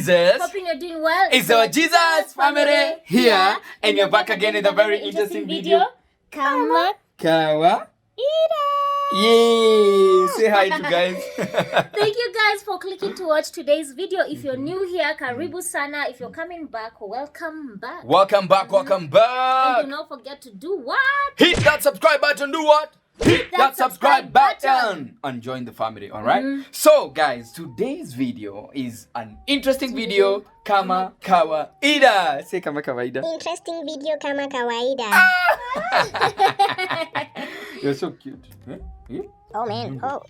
Jesus. Hoping you're doing well. It's our Jesus family here, and you're back again with a very interesting video. Kama Kawa. Ida. Yay! Say hi to guys. Thank you guys for clicking to watch today's video. If you're new here, karibu sana. If you're coming back, welcome back. Welcome back. And do not forget to do what? Hit that subscribe button. Do what? Hit that subscribe button and join the family, all right? So guys, today's video is an interesting video. Kama kawaida. Say kama kawaida. Interesting video kama kawaida. You're so cute. Huh? Yeah? Oh man. Oh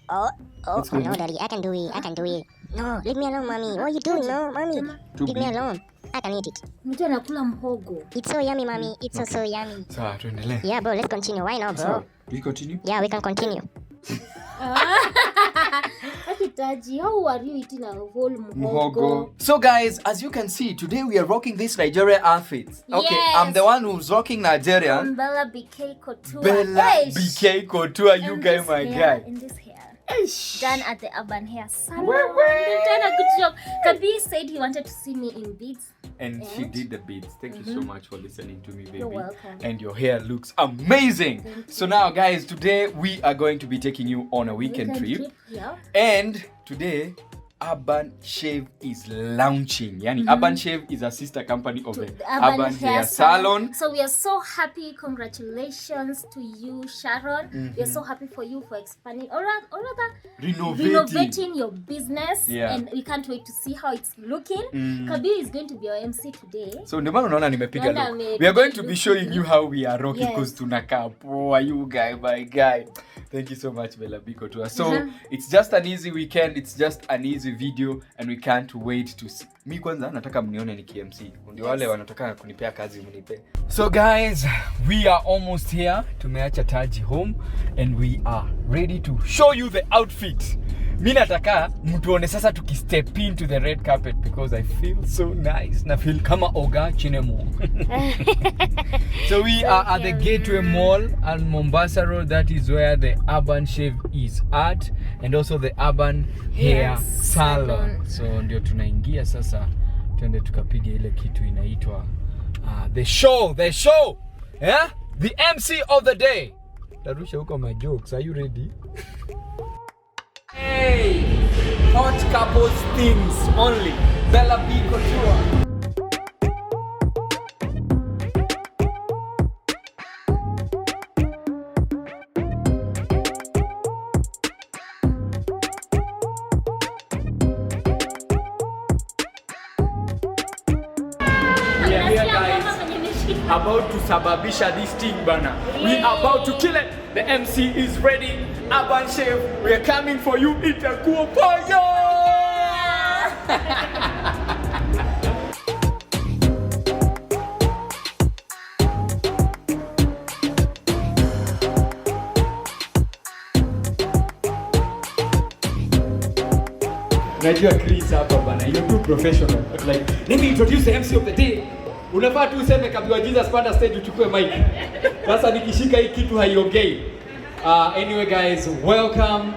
no, daddy, I can do it. No, leave me alone, mommy. What are you doing? No, mommy. Leave me alone. I can eat it. Mtu anakula mhogo. It's so yummy, mommy. It's so yummy. Sawa, tuendelee. Yeah, bro, let's continue. Why not, bro? So, we continue? Yeah, we can continue. Akitaji, how are you eating a whole mhogo? So guys, as you can see, today we are rocking this Nigeria outfit. Okay, Yes. I'm the one who's rocking Nigerian. From Bella BK Couture. Bella Hey, BK Couture, you and guys, this my hair, guy. in this hair. Eish. Done at the Urban Hair Salon. Where? They've done a good job. Kabi said he wanted to see me in beads. And she did the beats. Thank you so much for listening to me, baby. You're welcome. And your hair looks amazing. Thank you. So now, guys, today we are going to be taking you on a weekend trip. Yeah. And today, Urban Shave is launching. Yani, Urban Shave is a sister company of the Urban Hair Salon. So we are so happy. Congratulations to you, Sharon. We are so happy for you for expanding or rather renovating your business. Yeah. And we can't wait to see how it's looking. Kabi is going to be our MC today. So ndio maana unaona nimepiga Naona look. We are going to be showing you how we are rocking Yes. because tunakaa poa, you guy, my guy. Thank you so much, Bella Biko to us. So it's just an easy weekend, it's just an easy video, and we can't wait to see. Mi kwanza nataka mnione ni KMC. Ndio wale wanataka kunipea kazi mnipe. So guys, we are almost here. Tumeacha Taji home and we are ready to show you the outfit. Mi nataka mtuone sasa tukistep into the red carpet because I feel so nice. Na feel kama Oga Chinemo. So we are at the Gateway Mall on Mombasa Road. That is where the Urban Shave is at, and also the Urban Hair Salon. So ndio tunaingia sasa, tuende tukapiga ile kitu inaitwa the show. Yeah? The MC of the day. Tarusha huko my jokes. Are you ready? Hey, hot couples things only. Bella B Couture. About to sababisha this thing bana. We are about to kill it. The MC is ready. Urban Shave, we are coming for you. Itakuwa poyo. Najua Chris hapa bana. You're too professional. Like, let me introduce the MC of the day. Unafaa tu useme kabla Jesus panda stage uchukue mic. Sasa nikishika hii kitu haiongei. Anyway guys, welcome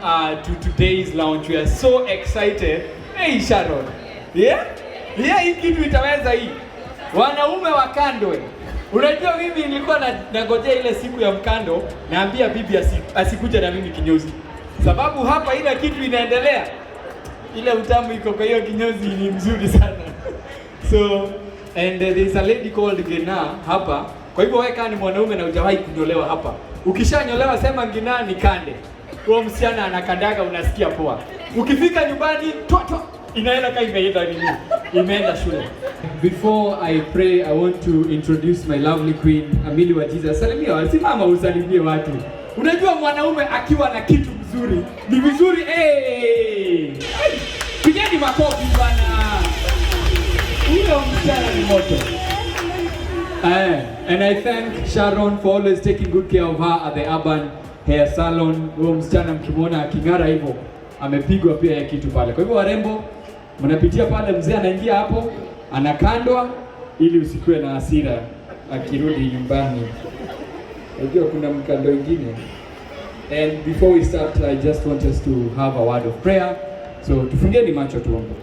to today's launch. We are so excited. Hey Sharon. Yeah? Yeah, hii kitu itaweza hii. Wanaume wa kando. Unajua mimi nilikuwa nangojea ile siku ya mkando, naambia bibi asikuja na mimi kinyozi. Sababu hapa ile kitu inaendelea. Ile utamu iko kwa hiyo kinyozi ni mzuri sana. So and there is a lady called Gina hapa. Kwa hivyo wewe kama ni mwanaume na hujawahi kunyolewa hapa, ukishanyolewa sema Gina ni kande. Kwa msichana anakandaga unasikia poa. Ukifika nyumbani toto inaenda kama imeenda shule. Before I pray, I want to introduce my lovely queen Amili wa Jesus. Salimia, simama usalimie watu. Unajua mwanaume akiwa na kitu mzuri ni vizuri. Pigeni makofi bwana. Huyo msichana ni moto. And I thank Sharon for always taking good care of her at the Urban Hair Salon. Huyo msichana mkimwona aking'ara hivyo amepigwa pia ya kitu pale. Kwa hivyo warembo, mnapitia pale, mzee anaingia hapo, anakandwa ili usikue na hasira akirudi nyumbani. Unajua kuna mkando mwingine. And before we start, I just want us to have a word of prayer. So tufungeni macho tuombe.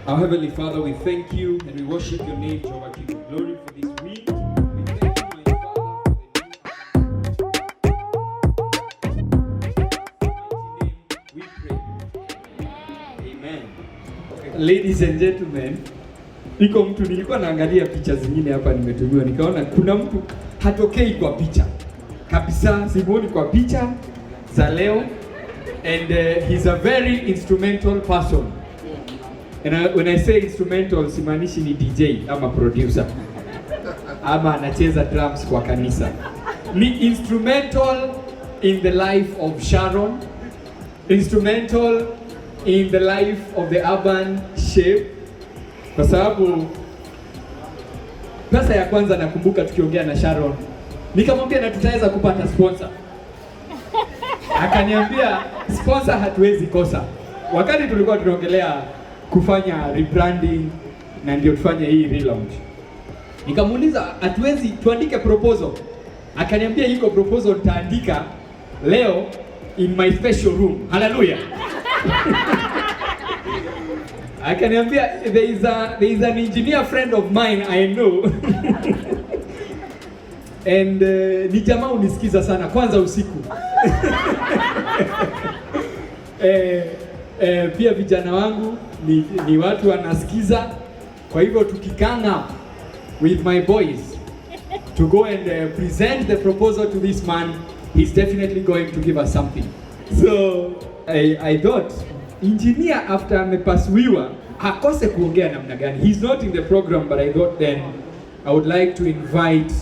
Our Heavenly Father, we thank you and we worship your name, Jehovah King of Glory, for this week. We thank you, my Father, for the new we pray. Amen. Ladies and gentlemen, nilikuwa naangalia picha zingine hapa nimetumiwa, nikaona kuna mtu hatokei kwa picha kabisa, simuoni kwa picha za leo, and he's a very instrumental person. And when I say instrumental, simaanishi ni DJ ama producer ama anacheza drums kwa kanisa. Ni instrumental in the life of Sharon, instrumental in the life of the urban shape, kwa sababu pesa ya kwanza nakumbuka tukiongea na Sharon, nikamwambia na tutaweza kupata sponsor. Akaniambia sponsor hatuwezi kosa. Wakati tulikuwa tunaongelea kufanya rebranding na ndio tufanye hii relaunch, nikamuuliza hatuwezi tuandike proposal? Akaniambia iko proposal nitaandika leo in my special room. Hallelujah. Akaniambia there is an engineer friend of mine I know and ni jamaa unisikiza sana kwanza usiku. Pia vijana wangu ni watu wanasikiza, kwa hivyo tukikanga with my boys to go and present the proposal to this man, he's definitely going to give us something. So I thought engineer after amepasuiwa akose kuongea namna gani. He's not in the program, but I thought then I would like to invite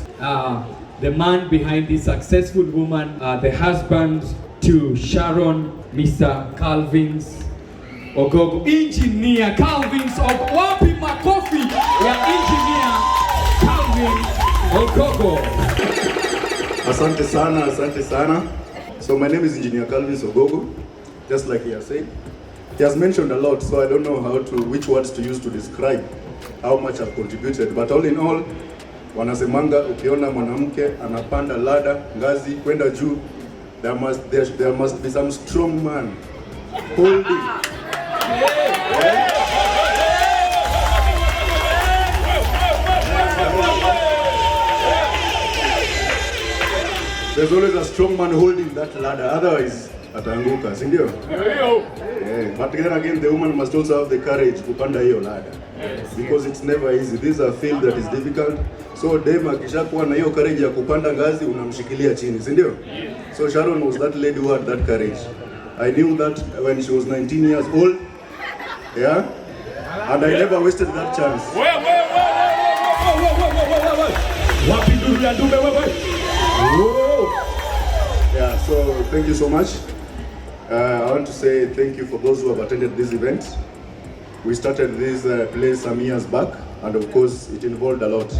the man behind this successful woman, the husband to Sharon, Mr. Calvins Ogogo, Engineer Calvins Ogogo. Wapi makofi ya Engineer Calvins Ogogo. Asante sana, asante sana. So my name is Engineer Calvins Ogogo, just like he has said. He has mentioned a lot, so I don't know which words to use to describe how much I've contributed. But all in all, wanasemanga ukiona mwanamke anapanda ladder ngazi kwenda juu, there must be some strong man holding. There's always a strong man holding that ladder, otherwise ataanguka, si ndio? But then again, the woman must also have the courage kupanda hiyo ladder, because it's never easy. This is a field that is difficult. So dem akishakuwa na hiyo courage ya kupanda ngazi, unamshikilia chini, si ndio? So Sharon was that lady who had that courage. I knew that when she was 19 years old, yeah, and I never wasted that chance. Yeah, so thank you so much. I want to say thank you for those who have attended this event. We started this place some years back, and of course it involved a lot,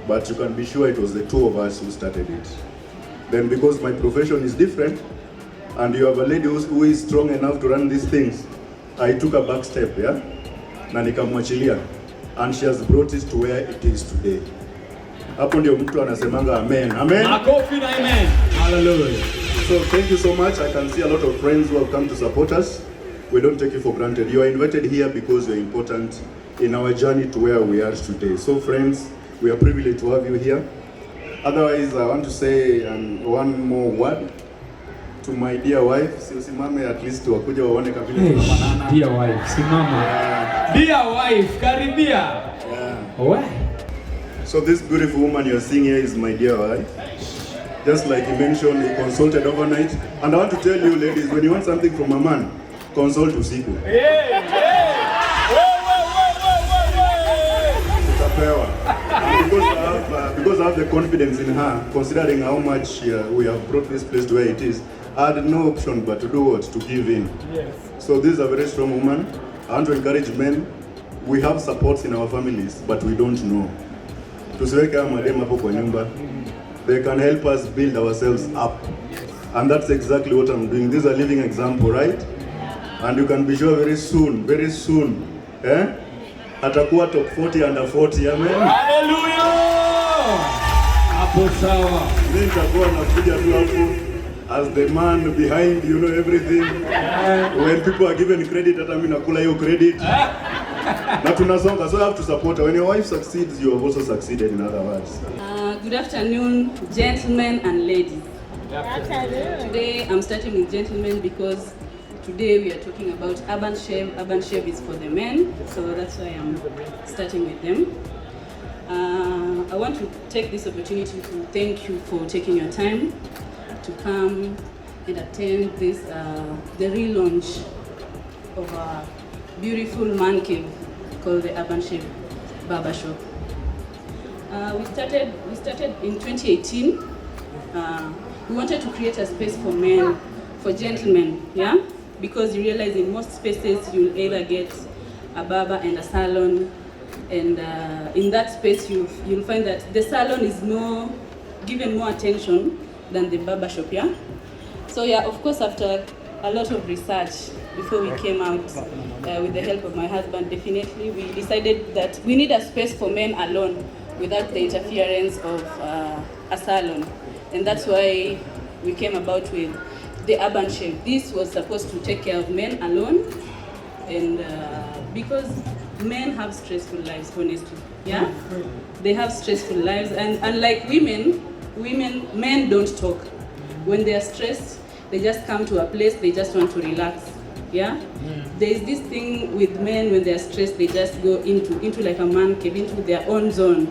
but you can be sure it was the two of us who started it. Then because my profession is different, and you have a lady who is strong enough to run these things, I took a back step, yeah, na nikamwachilia, and she has brought it to where it is today. Hapo ndio mtu anasemanga amen. Amen. Makofi na amen. Hallelujah. So thank you so much. I can see a lot of friends who have come to support us. We don't take you for granted. You are invited here because you are important in our journey to where we are today. So friends, we are privileged to have you here. Otherwise, I want to say one more word to my dear wife. Si usimame at least wakuja waone kabila tunafanana. Dear wife, simama. Dear wife, karibia. What? So this beautiful woman you're seeing here is my dear wife. Just like he mentioned, he consulted overnight. And I want to tell you ladies, when you want something from a man, consult usiku. Because I have the confidence in her, considering how much we have brought this place to where it is, I had no option but to do what? To give in. Yes. So this is a very strong woman. I want to encourage men. We have supports in our families, but we don't know. Tusiweke madem hapo kwa nyumba. They can help us build ourselves up. And that's exactly what I'm doing. This is a living example, right? And you can be sure very soon, atakuwa top 40 under 40, amen? Hallelujah! Hapo sawa. Mimi nitakuwa nakuja tu hapo as the man behind, you know, everything. When people are given credit, hata mimi nakula hiyo credit. Na tunasonga, so you have to support her. When your wife succeeds, you have also succeeded, in other words. Good afternoon, gentlemen and ladies. Today I'm starting with gentlemen because today we are talking about Urban Shave. Urban Shave is for the men, so that's why I'm starting with them. I want to take this opportunity to thank you for taking your time to come and attend this, the relaunch of a beautiful man cave called the Urban Shave Barbershop. We started in 2018. We wanted to create a space for men, for gentlemen, yeah? Because you realize in most spaces you'll either get a barber and a salon, and in that space you'll find that the salon is given more attention than the barbershop, yeah? So yeah, of course, after a lot of research before we came out with the help of my husband, definitely we decided that we need a space for men alone without the interference of a salon, and that's why we came about with the Urban Shave. This was supposed to take care of men alone, and because men have stressful lives, honestly, yeah? They have stressful lives, and unlike men don't talk. When they are stressed, they just come to a place, they just want to relax, yeah? There is this thing with men, when they are stressed, they just go into like a man cave, into their own zone.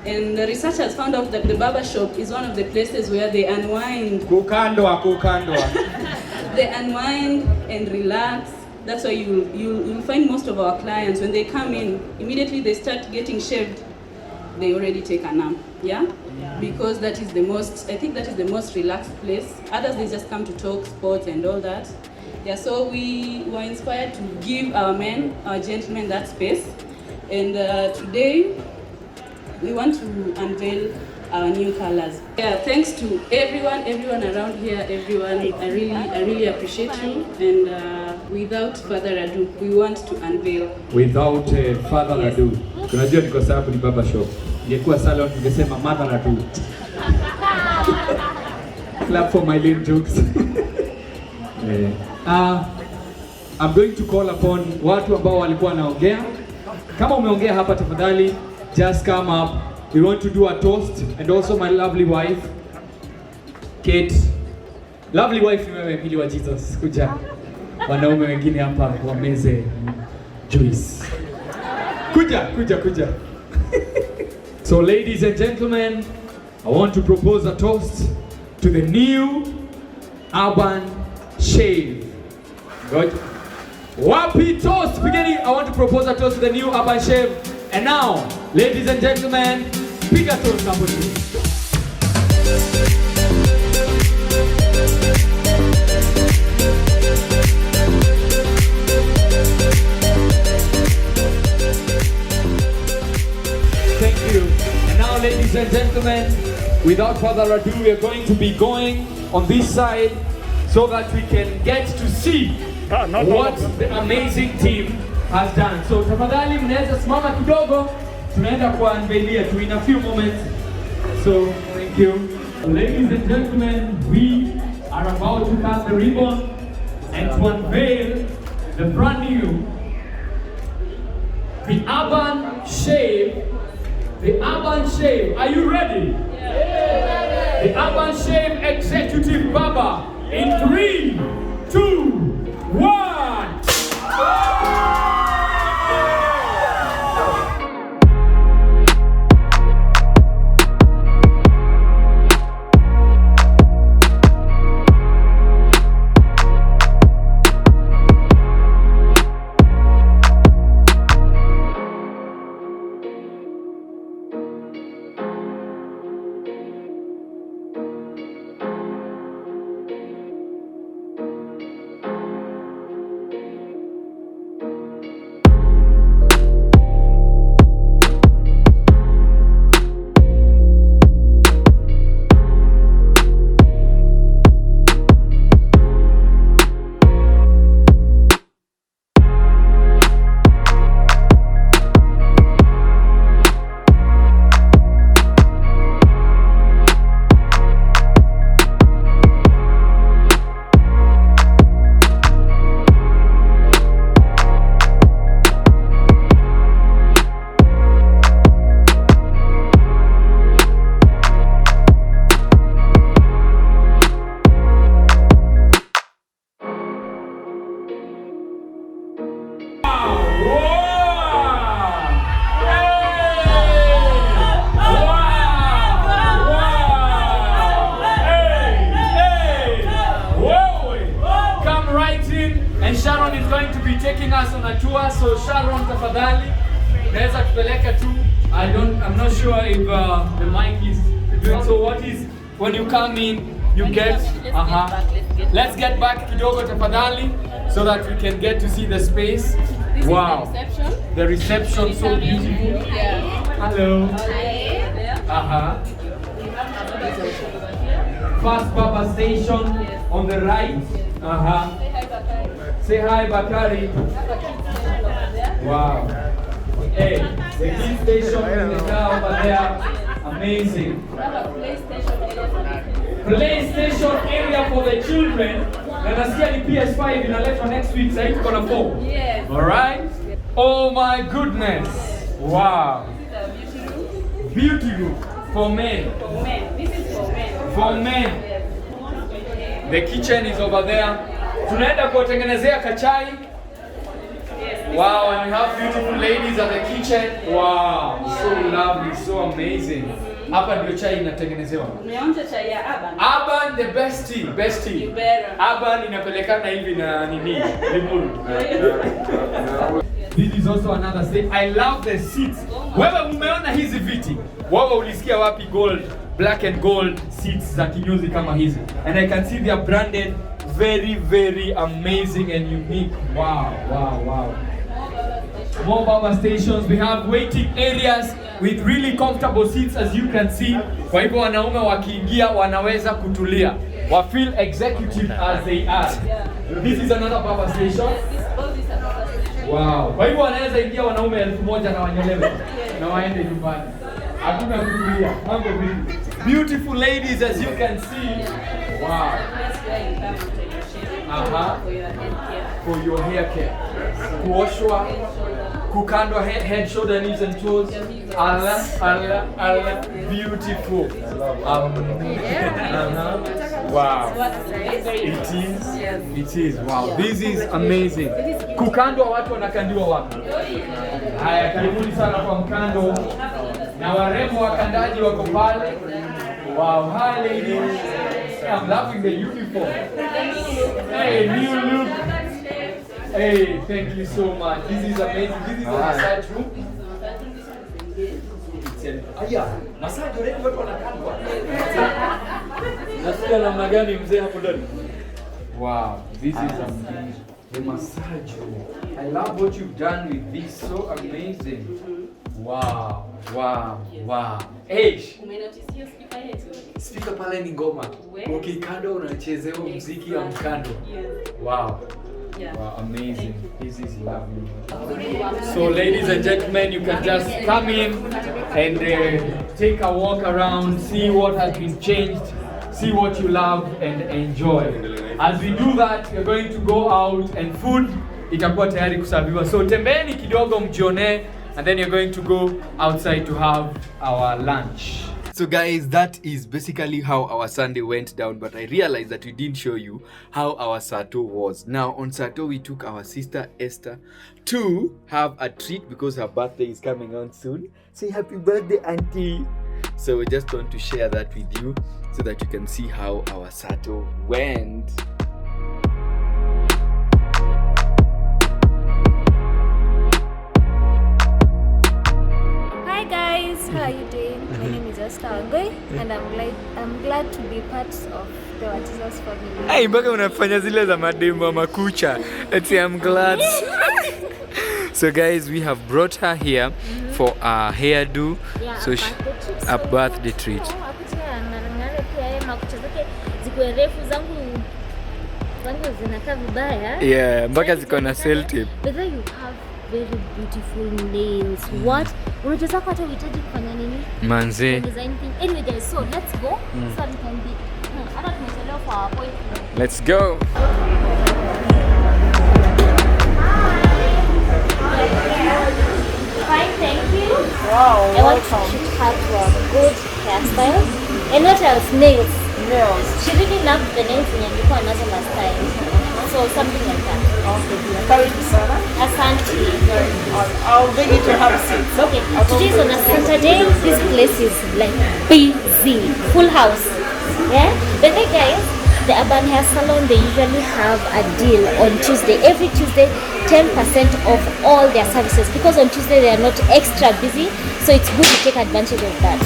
And the research has found out that the barbershop is one of the places where they unwind. They unwind and relax. That's why you'll find most of our clients, when they come in, immediately they start getting shaved, they already take a nap, yeah? Because that is the most relaxed place. Others, they just come to talk sports and all that. Yeah, so we were inspired to give our men, our gentlemen, that space. And today, we want to unveil our new colors. Yeah, thanks to everyone around here, everyone. I really appreciate you. And without further ado, we want to unveil. Without further ado, tunajua ni kwa sababu ni barbershop. Ingekuwa salon tungesema mother ado. Clap for my lame jokes. I'm going to call upon watu ambao walikuwa wanaongea. Kama umeongea hapa, tafadhali just come up. We want to do a toast, and also my lovely wife, Kate. Lovely wife ni wewe, Pili wa Jesus. Kuja. Wanaume wengine hapa wameze juice. Kuja. So ladies and gentlemen, I want to propose a toast to the new Urban Shave. Good. Wapi toast beginning. I want to propose a toast to the new Urban Shave. And now, ladies and gentlemen, pick a toast number 2. Thank you. And now, ladies and gentlemen, without further ado, we are going to be going on this side so that we can get to see what the amazing team has done. So tafadhali mnaweza simama kidogo, tunaenda kuangalia tu in a few moments. So thank you. Ladies and gentlemen, we are about to cut the ribbon and to unveil the brand new, the Urban Shave. The Urban Shave. Are you ready? Yeah. The Urban Shave Executive Barber in 3, 2, 1. taking us on a tour. So Sharon, tafadhali, naweza tupeleka tu. I'm not sure if the mic is doing so. What is when you come in, you get. Let's get back kidogo tafadhali, so that we can get to see the space. This wow. is the reception. The reception so beautiful. Yeah. Hello. Hi. First Baba station on the right. Say hi, Bakari. Wow. Hey, the kids station in the car over there. Amazing. PlayStation area for the children. Na nasikia ni PS5 inaletwa next week. Sasa tuko na 4. Yes. All right. Oh my goodness. Wow. Beauty room for men. For men. This is for men. For men. The kitchen is over there. Tunaenda kuwatengenezea kachai. Wow, and we have beautiful ladies at the kitchen. Wow, so lovely, so amazing. Hapa ndio chai inatengenezewa. Umeonja chai ya Aban? Aban, the best tea, best tea. You better. Aban inapelekana hivi na nini? Limuru. This is also another state. I love the seats. Wewe umeona hizi viti? Wewe ulisikia wapi gold, black and gold seats za kinyozi kama hizi? And I can see they are branded very, very amazing and unique. Wow, wow, wow. More Baba stations. We have waiting areas with really comfortable seats, as you can see. Kwa hivyo wanaume wakiingia wanaweza kutulia. Wa feel executive as they are. This is another Baba station. Wow. Kwa hivyo wanaweza ingia wanaume 1000 na wanyolewe na waende nyumbani. Hakuna kutulia. Mambo vipi? Beautiful ladies, as you can see. Wow. For your hair care. Kuoshwa, kukandwa head, shoulder, knees and toes. Allah, beautiful. Wow. It is. Wow. This is amazing. Kukandwa watu wanakandiwa wapi? Haya, karibuni sana kwa mkando. Na warembo wakandaji wako pale. Wow, hi ladies. I'm loving the uniform. Hey, new look. Hey, thank you so much. This is amazing. This is a massage room. Aya, massage already watu wanakandwa. Nasikia namna gani mzee hapo ndani? Wow, this is amazing. The massage room. I love what you've done with this. So amazing. Wow, wow, wow. Hey, Umenotice speaker yetu? speaker pale ni ngoma. Ukikando unachezewa muziki ya mkando. Wow. Yeah. Wow, amazing. This is lovely. So ladies and gentlemen, you can just come in and take a walk around, see what has been changed, see what you love and enjoy. As we do that, we're going to go out and food itakuwa tayari kusaviwa. So tembeeni kidogo mjione, and then you're going to go outside to have our lunch. So guys, that is basically how our Sunday went down, but I realized that we didn't show you how our Sato was. Now on Sato, we took our sister Esther to have a treat because her birthday is coming on soon. Say happy birthday, auntie. So we just want to share that with you so that you can see how our Sato went. Hi guys, how are you doing? My name is Esther Wangoi and I'm glad to be part of the Jesus family. Hey, mpaka unafanya zile za madembo makucha. I'm glad. So guys, we have brought her here for a hairdo. Yeah, so a birthday treat. Zikuwe refu zangu zinakaa vibaya. Yeah, mpaka ziko na cell tape. But then you have very beautiful nails. What? Unajua hata uhitaji kufanya nini? Manze. Anyway guys, so let's go. So we can be. Hata tumechelewa kwa appointment. Let's go. Fine, thank you. Wow, I want you to have a good hairstyle. And what else? Nails. She really loved the nails in your nazo last time. So something like that. Okay, karibu sana. Asante. I'll bring you to have seats. Okay, today is on a Saturday. This place is like busy. Full house. Yeah? But hey guys, the Urban Hair Salon, they usually have a deal on Tuesday. Every Tuesday, 10% off all their services, because on Tuesday they are not extra busy, so it's good to take advantage of that.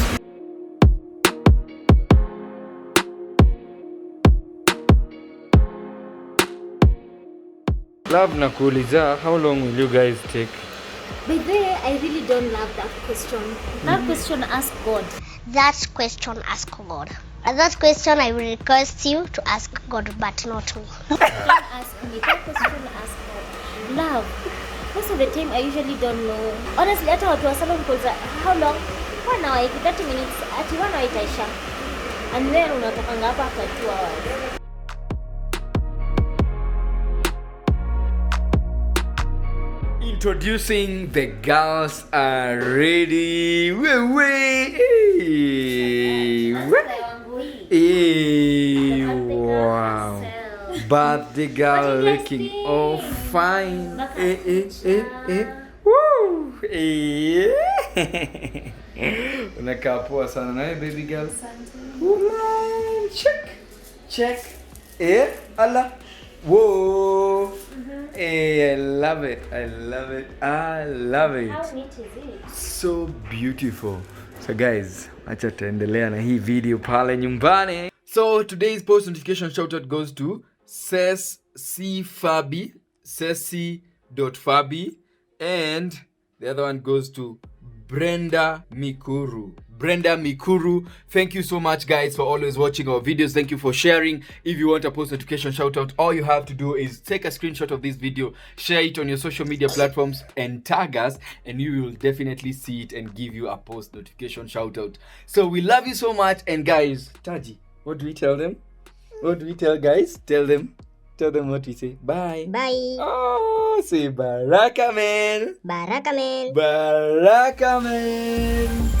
Love na kuuliza, how long will you guys take? By the way, I really don't love that question. That question, ask God. That question, ask God. That question, I will request you to ask God, but not me. Don't ask me. That question, ask God. Love. Most of the time, I usually don't know. Honestly, hata watu wa salon kuuliza, how long? 1 hour, 30 minutes, ati 1 hour itaisha. And then unatokanga hapa after 2 hours. Introducing the girls are ready. Hey, wow. Birthday girl looking all fine. Woo. Unakaa poa sana na baby girl. Woman, check. Allah. Whoa. Hey, I love it. How neat is it? So beautiful. So guys, acha tuendelea na hii video pale nyumbani. So today's post notification shout out goes to Ceci.Fabi, and the other one goes to Brenda Mikuru. Thank you so much guys for always watching our videos. Thank you for sharing. If you want a post notification shout out, all you have to do is take a screenshot of this video, share it on your social media platforms and tag us, and you will definitely see it and give you a post notification shout out. So we love you so much. And guys, Taji, what do we tell them? What do we tell guys? Tell them what we say. Bye. Bye. Oh, say Baraka man. Baraka man. Baraka man.